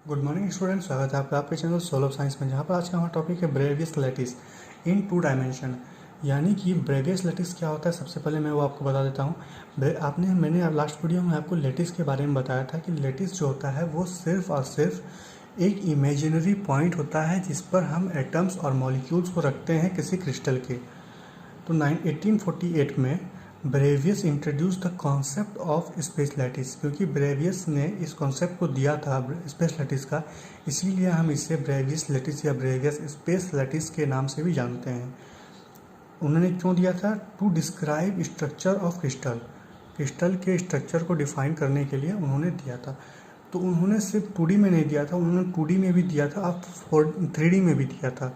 Good morning student, स्वागत है आपका आपके चैनल सोल ऑफ साइंस में, जहाँ पर आज का हमारा टॉपिक है Bravais lattice in to dimension. यानी कि ब्रेवियस लैटिस क्या होता है, सबसे पहले मैं वो आपको बता देता हूँ। मैंने लास्ट वीडियो में आपको लैटिस के बारे में बताया था कि लैटिस जो होता है वो सिर्फ और सिर्फ एक इमेजिनरी पॉइंट होता है जिस पर हम एटम्स और मॉलिक्यूल्स को रखते हैं किसी क्रिस्टल के। तो 1848 में Bravais introduce the concept of space lattice, क्योंकि ब्रेवियस ने इस कॉन्सेप्ट को दिया था स्पेस लैटिस का, इसीलिए हम इसे ब्रेवियस लैटिस या ब्रेवियस स्पेस लैटिस के नाम से भी जानते हैं। उन्होंने क्यों दिया था? To describe structure of crystal, crystal के स्ट्रक्चर को डिफाइन करने के लिए उन्होंने दिया था। तो उन्होंने सिर्फ 2D में नहीं दिया था, उन्होंने 2D में भी दिया था और 3D में भी दिया था।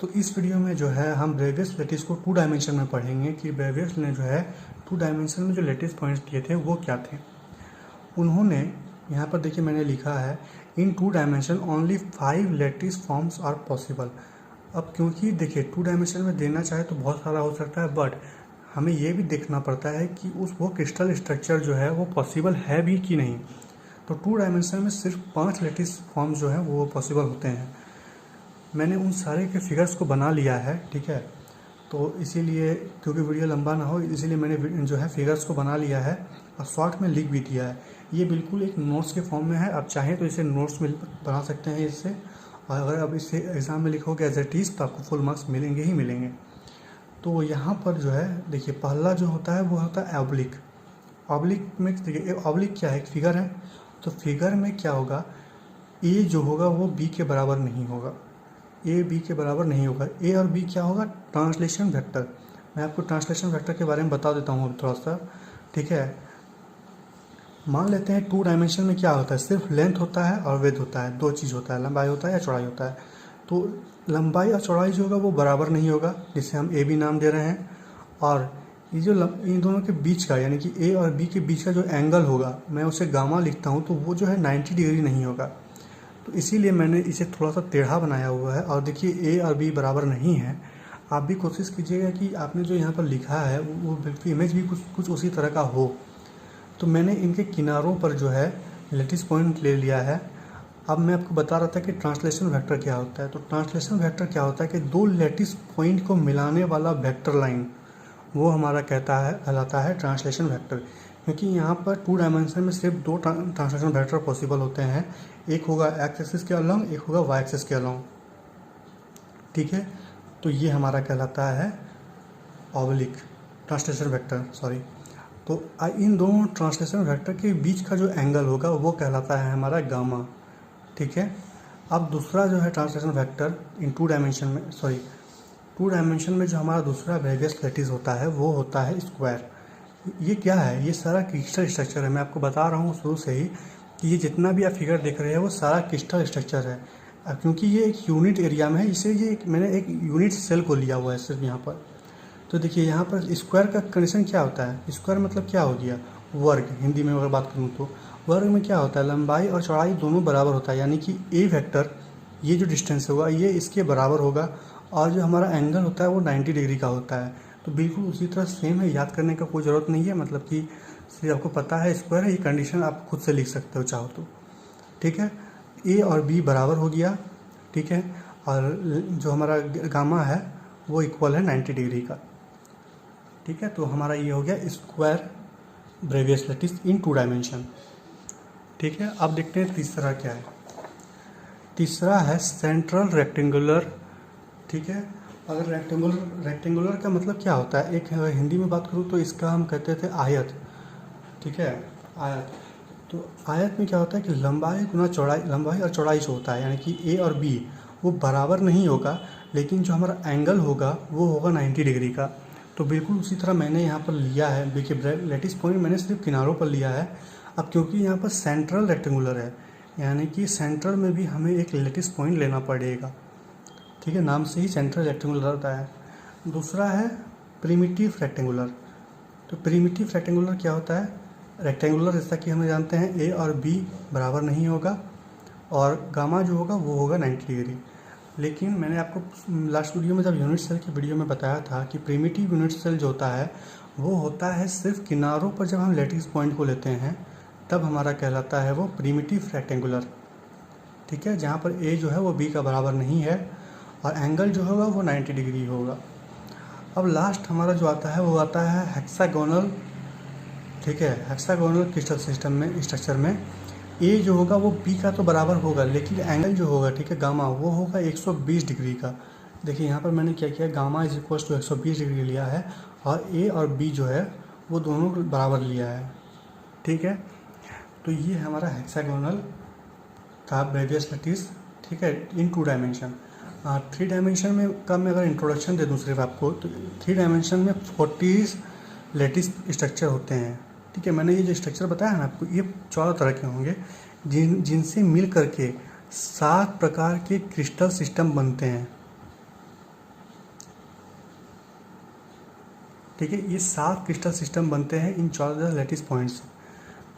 तो इस वीडियो में जो है हम ब्रेवियस लैटिस को 2 डायमेंशन में पढ़ेंगे कि ब्रेवियस ने जो है 2 डायमेंशन में जो लैटिस पॉइंट्स दिए थे वो क्या थे। उन्होंने यहाँ पर देखिए मैंने लिखा है in 2 dimension only 5 lattice forms are possible. अब क्योंकि देखिए 2 डायमेंशन में देना चाहे तो बहुत सारा हो सकता है, बट हमें ये भी देखना पड़ता है कि वो क्रिस्टल स्ट्रक्चर जो है वो पॉसिबल है भी कि नहीं। तो 2 डायमेंशन में सिर्फ 5 लैटिस फॉर्म जो है वो पॉसिबल होते हैं। मैंने उन सारे के फिगर्स को बना लिया है, ठीक है। तो इसीलिए क्योंकि वीडियो लंबा ना हो इसीलिए मैंने जो है फिगर्स को बना लिया है और शॉर्ट में लिख भी दिया है। ये बिल्कुल एक नोट्स के फॉर्म में है, आप चाहें तो इसे नोट्स में बना सकते हैं इससे, और अगर आप इसे एग्ज़ाम में लिखोगे एज इट इज़ तो आपको फुल मार्क्स मिलेंगे ही मिलेंगे। तो यहाँ पर जो है देखिए पहला जो होता है वो होता है ऑब्लिक। ऑब्लिक में देखिए ऑब्लिक क्या है, एक फिगर है। तो फिगर में क्या होगा, ए जो होगा वो बी के बराबर नहीं होगा, ए बी के बराबर नहीं होगा। ए और बी क्या होगा? Translation vector. मैं आपको ट्रांसलेशन वेक्टर के बारे में बता देता हूँ अभी थोड़ा सा, ठीक है। मान लेते हैं 2 डायमेंशन में क्या होता है, सिर्फ लेंथ होता है और विड्थ होता है, 2 चीज़ होता है, लंबाई होता है या चौड़ाई होता है। तो लंबाई और चौड़ाई जो होगा वो बराबर नहीं होगा, जिसे हम ए बी नाम दे रहे हैं। और ये जो इन दोनों के बीच का यानी कि ए और बी के बीच का जो एंगल होगा मैं उसे गामा लिखता हूँ, तो वो जो है 90 डिग्री नहीं होगा। तो इसीलिए मैंने इसे थोड़ा सा टेढ़ा बनाया हुआ है। और देखिए ए और बी बराबर नहीं है। आप भी कोशिश कीजिएगा कि आपने जो यहाँ पर लिखा है वो बिल्कुल इमेज भी कुछ उसी तरह का हो। तो मैंने इनके किनारों पर जो है लैटिस पॉइंट ले लिया है। अब मैं आपको बता रहा था कि ट्रांसलेशन वेक्टर क्या होता है। तो ट्रांसलेशन वेक्टर क्या होता है कि 2 लैटिस पॉइंट को मिलाने वाला वेक्टर लाइन, वो हमारा कहलाता है ट्रांसलेशन वेक्टर। क्योंकि यहाँ पर 2 डायमेंशन में सिर्फ 2 ट्रांसलेशन वेक्टर पॉसिबल होते हैं, एक होगा एक्स एक्सिस के अलॉन्ग, एक होगा वाई एक्सिस के अलॉन्ग, ठीक है। तो ये हमारा कहलाता है ऑब्लिक ट्रांसलेशन वेक्टर, सॉरी। तो इन दोनों ट्रांसलेशन वेक्टर के बीच का जो एंगल होगा वो कहलाता है हमारा गामा, ठीक है। अब दूसरा जो है ट्रांसलेशन वेक्टर इन 2 डायमेंशन में, सॉरी 2 डायमेंशन में जो हमारा दूसरा ब्रेवियस लैटिस होता है वो होता है स्क्वायर। ये क्या है? ये सारा क्रिस्टल स्ट्रक्चर है। मैं आपको बता रहा हूँ शुरू से ही कि ये जितना भी आप फिगर देख रहे हैं वो सारा क्रिस्टल स्ट्रक्चर है। अब क्योंकि ये एक यूनिट एरिया में है, इसलिए ये मैंने एक यूनिट सेल को लिया हुआ है सिर्फ यहाँ पर। तो देखिए यहाँ पर स्क्वायर का कंडीशन क्या होता है, स्क्वायर मतलब क्या हो गया? वर्ग। हिंदी में अगर बात करूँ तो वर्ग में क्या होता है, लंबाई और चौड़ाई दोनों बराबर होता है। यानी कि ए वेक्टर, ये जो डिस्टेंस होगा ये इसके बराबर होगा, और जो हमारा एंगल होता है वो 90 डिग्री का होता है। तो बिल्कुल उसी तरह सेम है, याद करने का कोई ज़रूरत नहीं है। मतलब कि सिर्फ आपको पता है स्क्वायर है, ये कंडीशन आप खुद से लिख सकते हो चाहो तो, ठीक है। ए और बी बराबर हो गया, ठीक है। और जो हमारा गामा है वो इक्वल है 90 डिग्री का, ठीक है। तो हमारा ये हो गया स्क्वायर ब्रेवियस लैटिस इन 2 डायमेंशन, ठीक है। अब देखते हैं तीसरा क्या है। तीसरा है सेंट्रल रेक्टेंगुलर, ठीक है। अगर रेक्टेंगुलर का मतलब क्या होता है, एक हिंदी में बात करूँ तो इसका हम कहते थे आयत, ठीक है, आयत। तो आयत में क्या होता है कि लंबाई गुना चौड़ाई, लंबाई और चौड़ाई जो होता है यानी कि ए और बी वो बराबर नहीं होगा, लेकिन जो हमारा एंगल होगा वो होगा 90 डिग्री का। तो बिल्कुल उसी तरह मैंने यहाँ पर लिया है, देखिए लैटिस पॉइंट मैंने सिर्फ किनारों पर लिया है। अब क्योंकि यहाँ पर सेंट्रल रेक्टेंगुलर है, यानी कि सेंट्रल में भी हमें एक लैटिस पॉइंट लेना पड़ेगा, ठीक है। नाम से ही सेंट्रल रेक्टेंगुलर होता है। दूसरा है प्रिमिटिव रेक्टेंगुलर। तो प्रिमिटिव रेक्टेंगुलर क्या होता है? रेक्टेंगुलर जैसा कि हम जानते हैं ए और बी बराबर नहीं होगा, और गामा जो होगा वो होगा 90 डिग्री। लेकिन मैंने आपको लास्ट वीडियो में जब यूनिट सेल की वीडियो में बताया था कि प्रिमिटिव यूनिट सेल जो होता है वो होता है सिर्फ किनारों पर, जब हम लैटिस पॉइंट को लेते हैं तब हमारा कहलाता है वो प्रिमिटिव रेक्टेंगुलर, ठीक है, जहाँ पर ए जो है वो बी का बराबर नहीं है और एंगल जो होगा वो 90 डिग्री होगा। अब लास्ट हमारा जो आता है वो आता है हेक्सागोनल, ठीक है, हेक्सागोनल क्रिस्टल सिस्टम में स्ट्रक्चर में ए जो होगा वो बी का तो बराबर होगा, लेकिन एंगल जो होगा, ठीक है, गामा, वो होगा 120 डिग्री का। देखिए यहाँ पर मैंने क्या किया, gamma is equal to 120 degree लिया है और ए और बी जो है वो दोनों बराबर लिया है, ठीक है। तो ये हमारा हेक्सागोनल था ब्रेवियस लैटिस, ठीक है, इन 2 डायमेंशन। 3 डायमेंशन में का मैं अगर इंट्रोडक्शन दे दूँ सिर्फ आपको, तो 3 डायमेंशन में 40 लैटिस स्ट्रक्चर होते हैं, ठीक है। मैंने ये जो स्ट्रक्चर बताया है ना आपको, ये 14 तरह के होंगे जिनसे मिल करके 7 प्रकार के क्रिस्टल सिस्टम बनते हैं, ठीक है। ये 7 क्रिस्टल सिस्टम बनते हैं इन 14 लैटिस पॉइंट्स।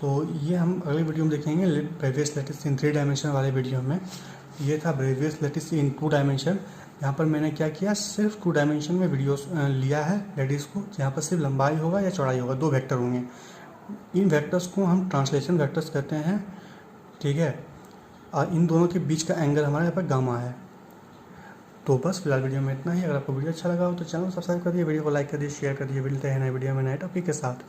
तो ये हम अगले वीडियो में देखेंगे ब्रेवियस लैटिस इन 3 डायमेंशन वाले वीडियो में। ये था ब्रेवियस लैटिस इन 2 डायमेंशन। यहाँ पर मैंने क्या किया, सिर्फ 2 डायमेंशन में वीडियोस लिया है लैटिस को, जहाँ पर सिर्फ लंबाई होगा या चौड़ाई होगा, 2 वेक्टर होंगे। इन वेक्टर्स को हम ट्रांसलेशन वेक्टर्स कहते हैं, ठीक है। और इन दोनों के बीच का एंगल हमारे यहाँ पर गामा है। तो बस फिलहाल वीडियो में इतना ही। अगर आपको वीडियो अच्छा लगा हो तो चैनल सब्सक्राइब कर दिए, वीडियो को लाइक कर दिए, शेयर कर दिए। मिलते हैं नए वीडियो में नए टॉपिक के साथ।